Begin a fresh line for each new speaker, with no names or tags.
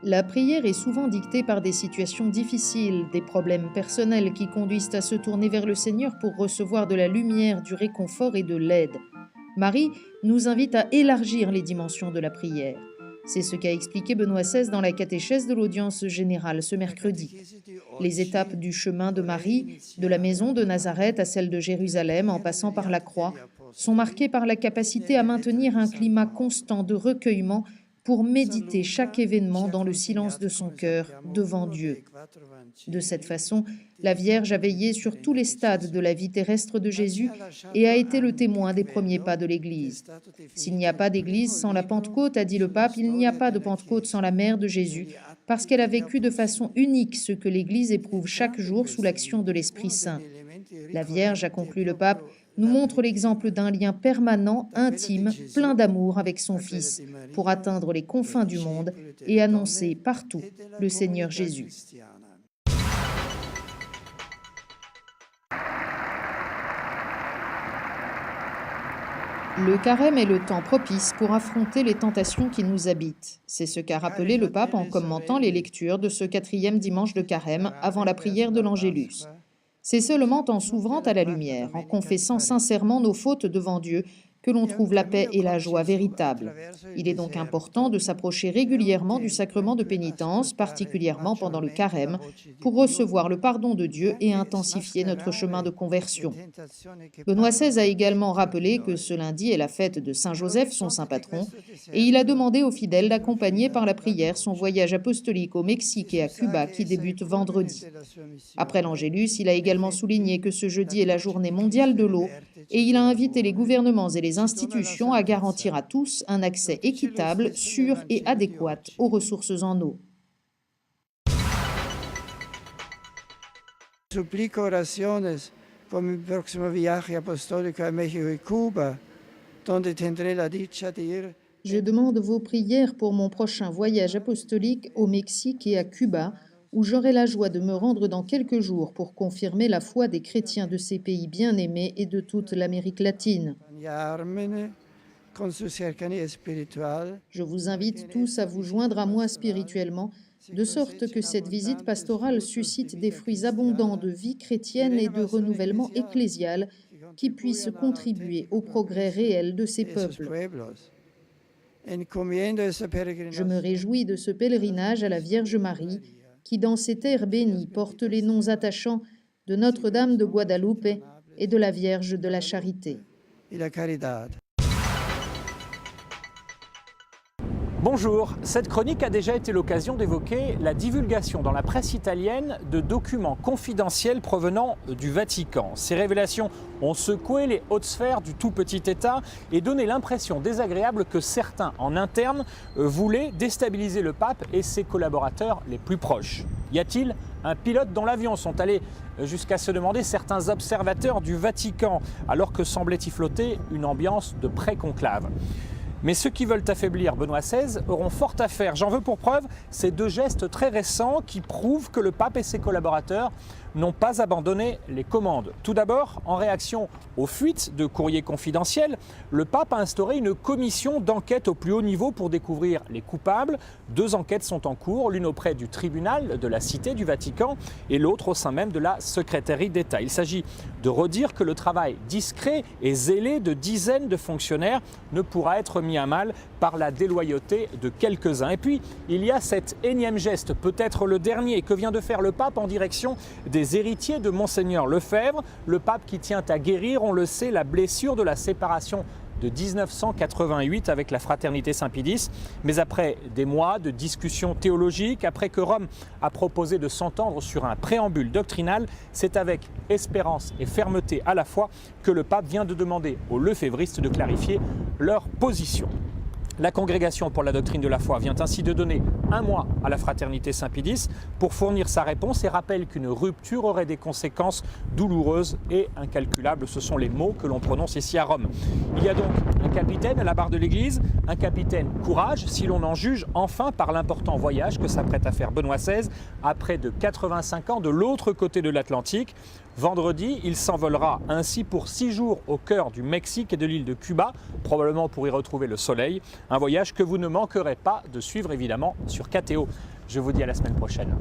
La prière est souvent dictée par des situations difficiles, des problèmes personnels qui conduisent à se tourner vers le Seigneur pour recevoir de la lumière, du réconfort et de l'aide. Marie nous invite à élargir les dimensions de la prière. C'est ce qu'a expliqué Benoît XVI dans la catéchèse de l'audience générale ce mercredi. Les étapes du chemin de Marie, de la maison de Nazareth à celle de Jérusalem en passant par la croix, sont marquées par la capacité à maintenir un climat constant de recueillement pour méditer chaque événement dans le silence de son cœur devant Dieu. De cette façon, la Vierge a veillé sur tous les stades de la vie terrestre de Jésus et a été le témoin des premiers pas de l'Église. S'il n'y a pas d'Église sans la Pentecôte, a dit le pape, il n'y a pas de Pentecôte sans la mère de Jésus, parce qu'elle a vécu de façon unique ce que l'Église éprouve chaque jour sous l'action de l'Esprit Saint. La Vierge, a conclu le pape, nous montre l'exemple d'un lien permanent, intime, plein d'amour avec son Fils, pour atteindre les confins du monde et annoncer partout le Seigneur Jésus. Le carême est le temps propice pour affronter les tentations qui nous habitent. C'est ce qu'a rappelé le pape en commentant les lectures de ce 4e dimanche de carême avant la prière de l'Angélus. C'est seulement en s'ouvrant à la lumière, en confessant sincèrement nos fautes devant Dieu, que l'on trouve la paix et la joie véritables. Il est donc important de s'approcher régulièrement du sacrement de pénitence, particulièrement pendant le carême, pour recevoir le pardon de Dieu et intensifier notre chemin de conversion. Benoît XVI a également rappelé que ce lundi est la fête de Saint Joseph, son saint patron, et il a demandé aux fidèles d'accompagner par la prière son voyage apostolique au Mexique et à Cuba qui débute vendredi. Après l'Angélus, il a également souligné que ce jeudi est la journée mondiale de l'eau et il a invité les gouvernements et les institutions à garantir à tous un accès équitable, sûr et adéquat aux ressources en eau.
Supplico oraciones por mi próximo viaje apostólico a México y Cuba, donde tendré la dicha de ir.
Je demande vos prières pour mon prochain voyage apostolique au Mexique et à Cuba, où j'aurai la joie de me rendre dans quelques jours pour confirmer la foi des chrétiens de ces pays bien-aimés et de toute l'Amérique latine. Je vous invite tous à vous joindre à moi spirituellement, de sorte que cette visite pastorale suscite des fruits abondants de vie chrétienne et de renouvellement ecclésial qui puissent contribuer au progrès réel de ces peuples. Je me réjouis de ce pèlerinage à la Vierge Marie, qui dans ces terres bénies porte les noms attachants de Notre-Dame de Guadalupe et de la Vierge de la Charité.
Bonjour, cette chronique a déjà été l'occasion d'évoquer la divulgation dans la presse italienne de documents confidentiels provenant du Vatican. Ces révélations ont secoué les hautes sphères du tout petit État et donné l'impression désagréable que certains en interne voulaient déstabiliser le pape et ses collaborateurs les plus proches. Y a-t-il un pilote dans l'avion? Sont allés jusqu'à se demander certains observateurs du Vatican, alors que semblait y flotter une ambiance de pré-conclave. Mais ceux qui veulent affaiblir Benoît XVI auront fort à faire. J'en veux pour preuve ces deux gestes très récents qui prouvent que le pape et ses collaborateurs n'ont pas abandonné les commandes. Tout d'abord, en réaction aux fuites de courriers confidentiels, le pape a instauré une commission d'enquête au plus haut niveau pour découvrir les coupables. 2 enquêtes sont en cours, l'une auprès du tribunal de la Cité du Vatican et l'autre au sein même de la secrétairie d'État. Il s'agit de redire que le travail discret et zélé de dizaines de fonctionnaires ne pourra être mis à mal par la déloyauté de quelques-uns. Et puis, il y a cet énième geste, peut-être le dernier, que vient de faire le pape en direction des héritiers de Monseigneur Lefebvre, le pape qui tient à guérir, on le sait, la blessure de la séparation de 1988 avec la fraternité Saint-Pédis. Mais après des mois de discussions théologiques, après que Rome a proposé de s'entendre sur un préambule doctrinal, c'est avec espérance et fermeté à la fois que le pape vient de demander aux lefévristes de clarifier leur position. La Congrégation pour la doctrine de la foi vient ainsi de donner 1 mois à la fraternité Saint-Pédis pour fournir sa réponse et rappelle qu'une rupture aurait des conséquences douloureuses et incalculables. Ce sont les mots que l'on prononce ici à Rome. Il y a donc un capitaine à la barre de l'Église, un capitaine courage si l'on en juge enfin par l'important voyage que s'apprête à faire Benoît XVI à près de 85 ans de l'autre côté de l'Atlantique. Vendredi, il s'envolera ainsi pour 6 jours au cœur du Mexique et de l'île de Cuba, probablement pour y retrouver le soleil. Un voyage que vous ne manquerez pas de suivre évidemment sur KTO. Je vous dis à la semaine prochaine.